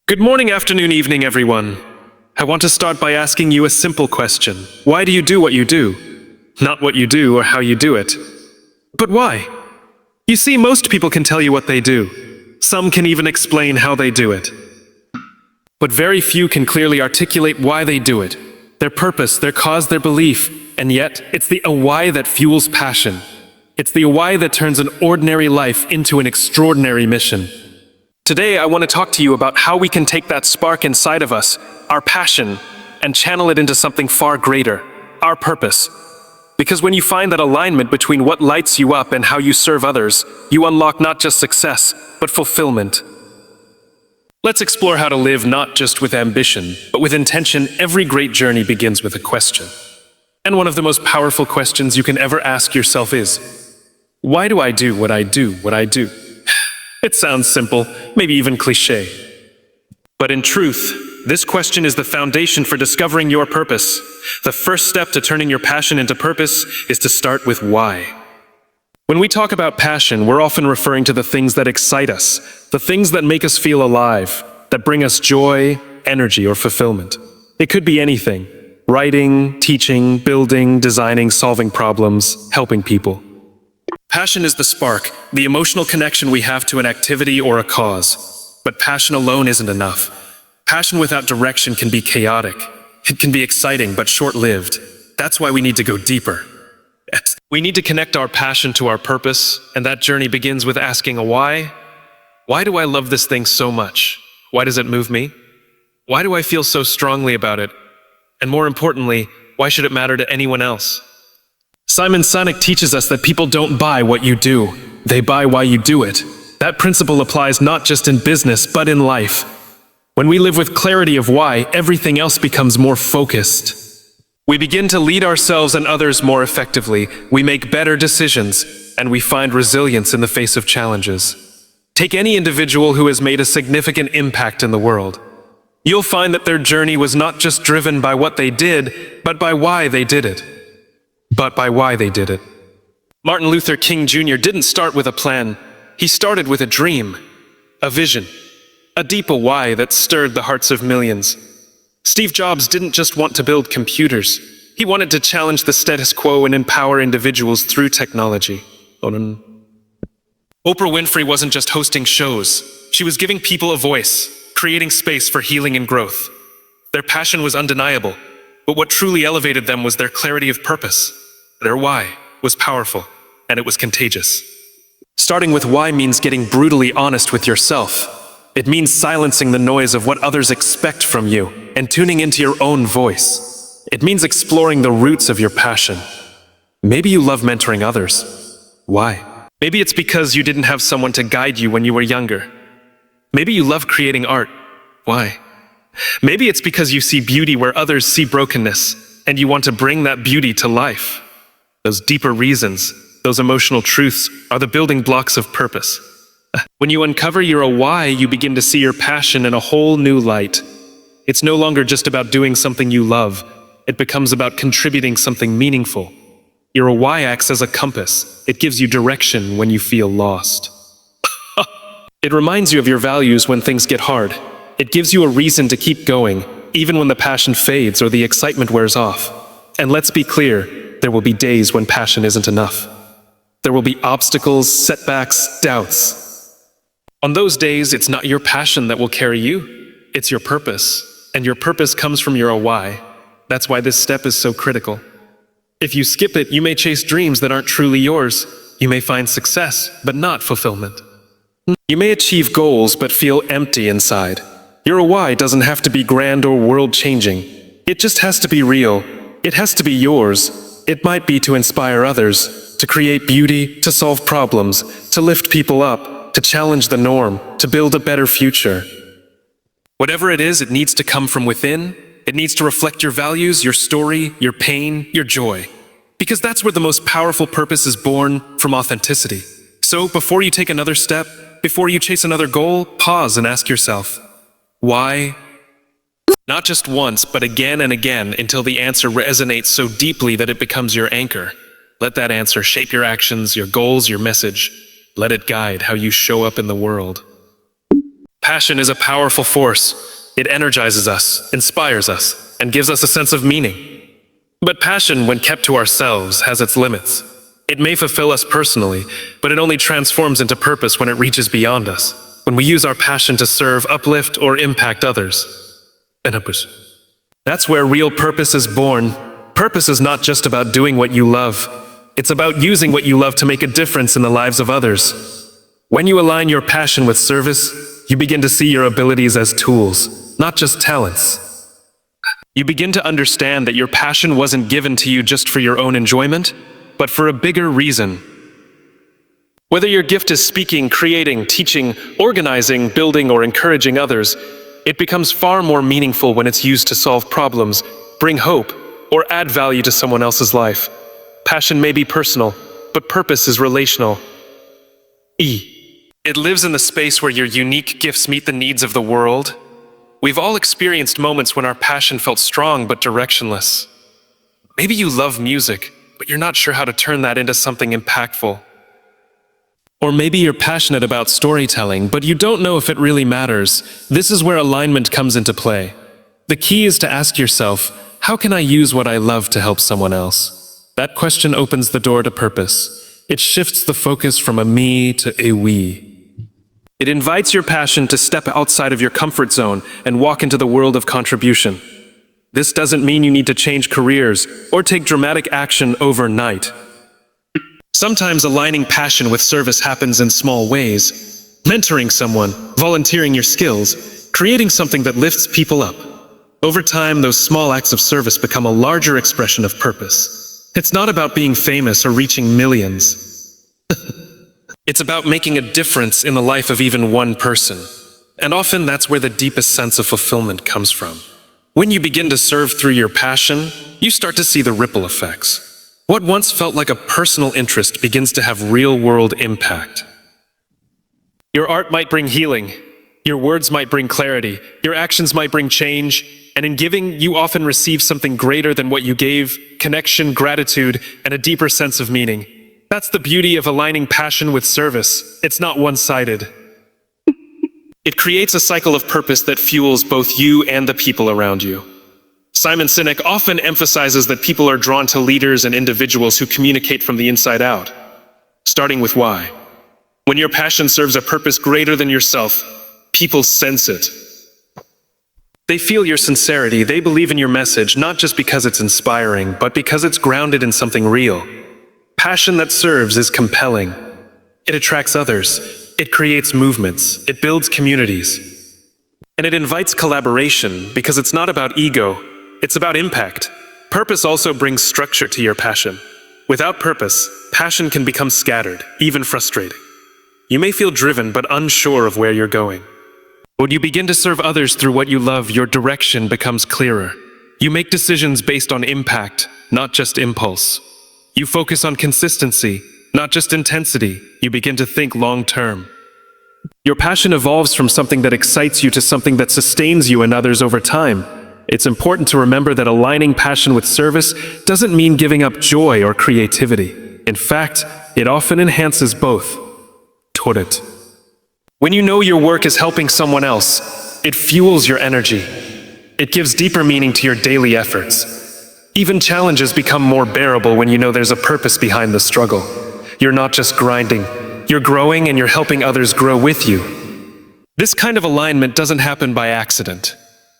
Good morning, afternoon, evening, everyone. I want to start by asking you a simple question. Why do you do what you do? Not what you do or how you do it, but why? You see, most people can tell you what they do. Some can even explain how they do it. But very few can clearly articulate why they do it, their purpose, their cause, their belief. And yet, it's the why that fuels passion. It's the why that turns an ordinary life into an extraordinary mission. Today, I want to talk to you about how we can take that spark inside of us, our passion, and channel it into something far greater, our purpose. Because when you find that alignment between what lights you up and how you serve others, you unlock not just success, but fulfillment. Let's explore how to live not just with ambition, but with intention. Every great journey begins with a question. And one of the most powerful questions you can ever ask yourself is, why do I do what I do, what I do? It sounds simple, maybe even cliché. But in truth, this question is the foundation for discovering your purpose. The first step to turning your passion into purpose is to start with why. When we talk about passion, we're often referring to the things that excite us, the things that make us feel alive, that bring us joy, energy, or fulfillment. It could be anything: writing, teaching, building, designing, solving problems, helping people. Passion is the spark, the emotional connection we have to an activity or a cause. But passion alone isn't enough. Passion without direction can be chaotic. It can be exciting, but short-lived. That's why we need to go deeper. We need to connect our passion to our purpose, and that journey begins with asking a why. Why do I love this thing so much? Why does it move me? Why do I feel so strongly about it? And more importantly, why should it matter to anyone else? Sinek teaches us that people don't buy what you do, they buy why you do it. That principle applies not just in business, but in life. When we live with clarity of why, everything else becomes more focused. We begin to lead ourselves and others more effectively, we make better decisions, and we find resilience in the face of challenges. Take any individual who has made a significant impact in the world. You'll find that their journey was not just driven by what they did, but by why they did it. Martin Luther King Jr. didn't start with a plan. He started with a dream, a vision, a deeper why that stirred the hearts of millions. Steve Jobs didn't just want to build computers. He wanted to challenge the status quo and empower individuals through technology. Oprah Winfrey wasn't just hosting shows. She was giving people a voice, creating space for healing and growth. Their passion was undeniable, but what truly elevated them was their clarity of purpose. Their why was powerful, and it was contagious. Starting with why means getting brutally honest with yourself. It means silencing the noise of what others expect from you and tuning into your own voice. It means exploring the roots of your passion. Maybe you love mentoring others. Why? Maybe it's because you didn't have someone to guide you when you were younger. Maybe you love creating art. Why? Maybe it's because you see beauty where others see brokenness, and you want to bring that beauty to life. Those deeper reasons, those emotional truths, are the building blocks of purpose. When you uncover your why, you begin to see your passion in a whole new light. It's no longer just about doing something you love. It becomes about contributing something meaningful. Your why acts as a compass. It gives you direction when you feel lost. It reminds you of your values when things get hard. It gives you a reason to keep going, even when the passion fades or the excitement wears off. And let's be clear, there will be days when passion isn't enough. There will be obstacles, setbacks, doubts. On those days, it's not your passion that will carry you, it's your purpose. And your purpose comes from your why. That's why this step is so critical. If you skip it, you may chase dreams that aren't truly yours. You may find success, but not fulfillment. You may achieve goals, but feel empty inside. Your why doesn't have to be grand or world-changing. It just has to be real. It has to be yours. It might be to inspire others, to create beauty, to solve problems, to lift people up, to challenge the norm, to build a better future. Whatever it is, it needs to come from within. It needs to reflect your values, your story, your pain, your joy. Because that's where the most powerful purpose is born, from authenticity. So before you take another step, before you chase another goal, pause and ask yourself, why? Not just once, but again and again until the answer resonates so deeply that it becomes your anchor. Let that answer shape your actions, your goals, your message. Let it guide how you show up in the world. Passion is a powerful force. It energizes us, inspires us, and gives us a sense of meaning. But passion, when kept to ourselves, has its limits. It may fulfill us personally, but it only transforms into purpose when it reaches beyond us, when we use our passion to serve, uplift, or impact others. That's where real purpose is born. Purpose is not just about doing what you love. It's about using what you love to make a difference in the lives of others. When you align your passion with service, you begin to see your abilities as tools, not just talents. You begin to understand that your passion wasn't given to you just for your own enjoyment, but for a bigger reason. Whether your gift is speaking, creating, teaching, organizing, building, or encouraging others, it becomes far more meaningful when it's used to solve problems, bring hope, or add value to someone else's life. Passion may be personal, but purpose is relational. It lives in the space where your unique gifts meet the needs of the world. We've all experienced moments when our passion felt strong but directionless. Maybe you love music, but you're not sure how to turn that into something impactful. Or maybe you're passionate about storytelling, but you don't know if it really matters. This is where alignment comes into play. The key is to ask yourself, how can I use what I love to help someone else? That question opens the door to purpose. It shifts the focus from a me to a we. It invites your passion to step outside of your comfort zone and walk into the world of contribution. This doesn't mean you need to change careers or take dramatic action overnight. Sometimes aligning passion with service happens in small ways. Mentoring someone, volunteering your skills, creating something that lifts people up. Over time, those small acts of service become a larger expression of purpose. It's not about being famous or reaching millions. It's about making a difference in the life of even one person. And often that's where the deepest sense of fulfillment comes from. When you begin to serve through your passion, you start to see the ripple effects. What once felt like a personal interest begins to have real-world impact. Your art might bring healing. Your words might bring clarity. Your actions might bring change. And in giving, you often receive something greater than what you gave: connection, gratitude, and a deeper sense of meaning. That's the beauty of aligning passion with service. It's not one-sided. It creates a cycle of purpose that fuels both you and the people around you. Sinek often emphasizes that people are drawn to leaders and individuals who communicate from the inside out, starting with why. When your passion serves a purpose greater than yourself, people sense it. They feel your sincerity. They believe in your message, not just because it's inspiring, but because it's grounded in something real. Passion that serves is compelling. It attracts others. It creates movements. It builds communities. And it invites collaboration because it's not about ego. It's about impact. Purpose also brings structure to your passion. Without purpose, passion can become scattered, even frustrating. You may feel driven but unsure of where you're going. When you begin to serve others through what you love, your direction becomes clearer. You make decisions based on impact, not just impulse. You focus on consistency, not just intensity. You begin to think long-term. Your passion evolves from something that excites you to something that sustains you and others over time. It's important to remember that aligning passion with service doesn't mean giving up joy or creativity. In fact, it often enhances both. When you know your work is helping someone else, it fuels your energy. It gives deeper meaning to your daily efforts. Even challenges become more bearable when you know there's a purpose behind the struggle. You're not just grinding. You're growing and you're helping others grow with you. This kind of alignment doesn't happen by accident.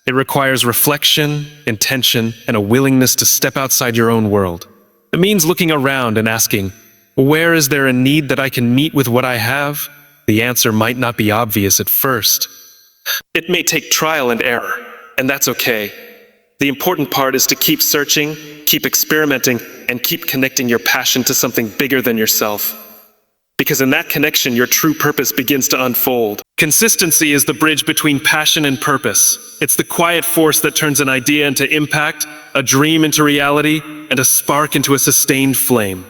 It requires reflection, intention, and a willingness to step outside your own world. It means looking around and asking, where is there a need that I can meet with what I have? The answer might not be obvious at first. It may take trial and error, and that's okay. The important part is to keep searching, keep experimenting, and keep connecting your passion to something bigger than yourself. Because in that connection, your true purpose begins to unfold. Consistency is the bridge between passion and purpose. It's the quiet force that turns an idea into impact, a dream into reality, and a spark into a sustained flame.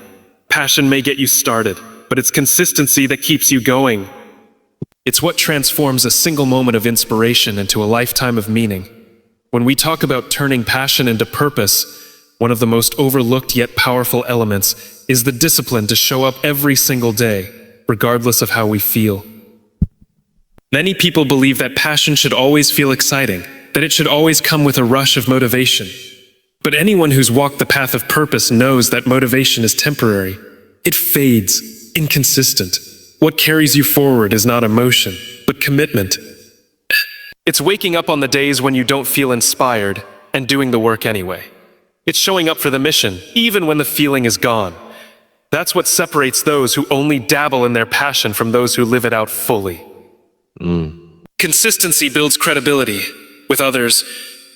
Passion may get you started, but it's consistency that keeps you going. It's what transforms a single moment of inspiration into a lifetime of meaning. When we talk about turning passion into purpose, one of the most overlooked yet powerful elements is the discipline to show up every single day, regardless of how we feel. Many people believe that passion should always feel exciting, that it should always come with a rush of motivation. But anyone who's walked the path of purpose knows that motivation is temporary. It fades, inconsistent. What carries you forward is not emotion, but commitment. It's waking up on the days when you don't feel inspired and doing the work anyway. It's showing up for the mission, even when the feeling is gone. That's what separates those who only dabble in their passion from those who live it out fully. Consistency builds credibility with others,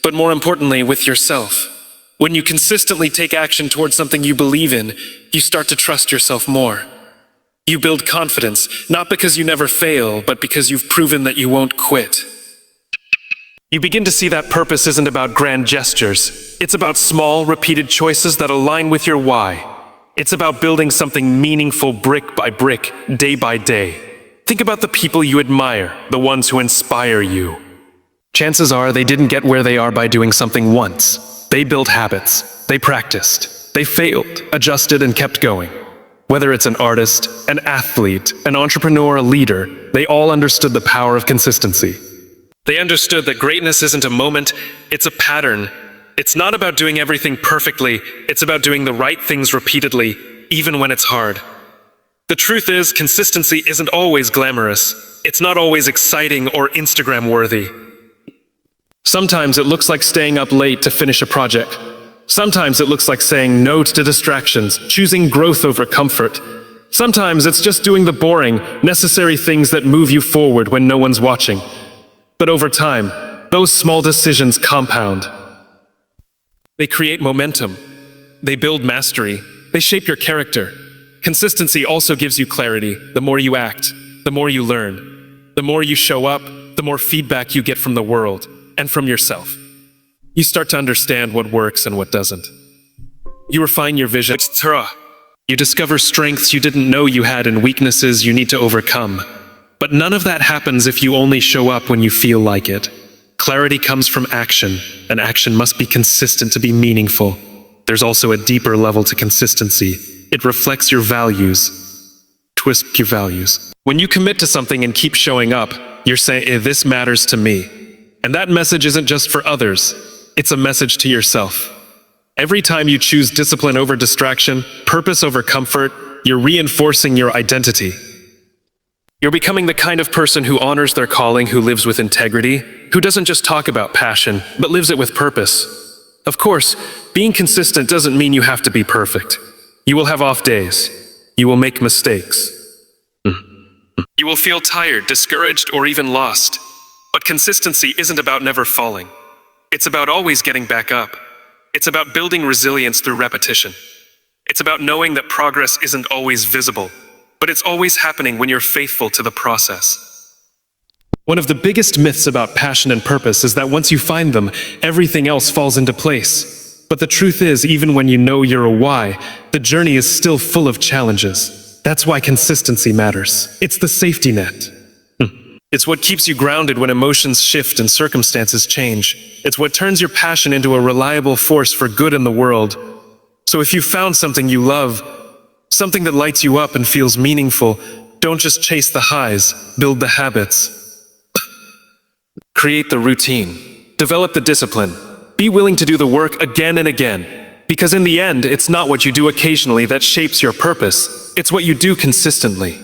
but more importantly, with yourself. When you consistently take action towards something you believe in, you start to trust yourself more. You build confidence, not because you never fail, but because you've proven that you won't quit. You begin to see that purpose isn't about grand gestures. It's about small, repeated choices that align with your why. It's about building something meaningful brick by brick, day by day. Think about the people you admire, the ones who inspire you. Chances are they didn't get where they are by doing something once. They built habits. They practiced. They failed, adjusted, and kept going. Whether it's an artist, an athlete, an entrepreneur, a leader, they all understood the power of consistency. They understood that greatness isn't a moment, it's a pattern. It's not about doing everything perfectly, it's about doing the right things repeatedly, even when it's hard. The truth is, consistency isn't always glamorous. It's not always exciting or Instagram-worthy. Sometimes it looks like staying up late to finish a project. Sometimes it looks like saying no to distractions, choosing growth over comfort. Sometimes it's just doing the boring, necessary things that move you forward when no one's watching. But over time, those small decisions compound. They create momentum. They build mastery. They shape your character. Consistency also gives you clarity. The more you act, the more you learn. The more you show up, the more feedback you get from the world and from yourself. You start to understand what works and what doesn't. You refine your vision. You discover strengths you didn't know you had and weaknesses you need to overcome. But none of that happens if you only show up when you feel like it. Clarity comes from action, and action must be consistent to be meaningful. There's also a deeper level to consistency. It reflects your values. Twist your values. When you commit to something and keep showing up, you're saying, this matters to me. And that message isn't just for others. It's a message to yourself. Every time you choose discipline over distraction, purpose over comfort, you're reinforcing your identity. You're becoming the kind of person who honors their calling, who lives with integrity, who doesn't just talk about passion, but lives it with purpose. Of course, being consistent doesn't mean you have to be perfect. You will have off days. You will make mistakes. You will feel tired, discouraged, or even lost. But consistency isn't about never falling. It's about always getting back up. It's about building resilience through repetition. It's about knowing that progress isn't always visible, but it's always happening when you're faithful to the process. One of the biggest myths about passion and purpose is that once you find them, everything else falls into place. But the truth is, even when you know you're a why, the journey is still full of challenges. That's why consistency matters. It's the safety net. It's what keeps you grounded when emotions shift and circumstances change. It's what turns your passion into a reliable force for good in the world. So if you found something you love, something that lights you up and feels meaningful, don't just chase the highs, build the habits. Create the routine. Develop the discipline. Be willing to do the work again and again. Because in the end, it's not what you do occasionally that shapes your purpose. It's what you do consistently.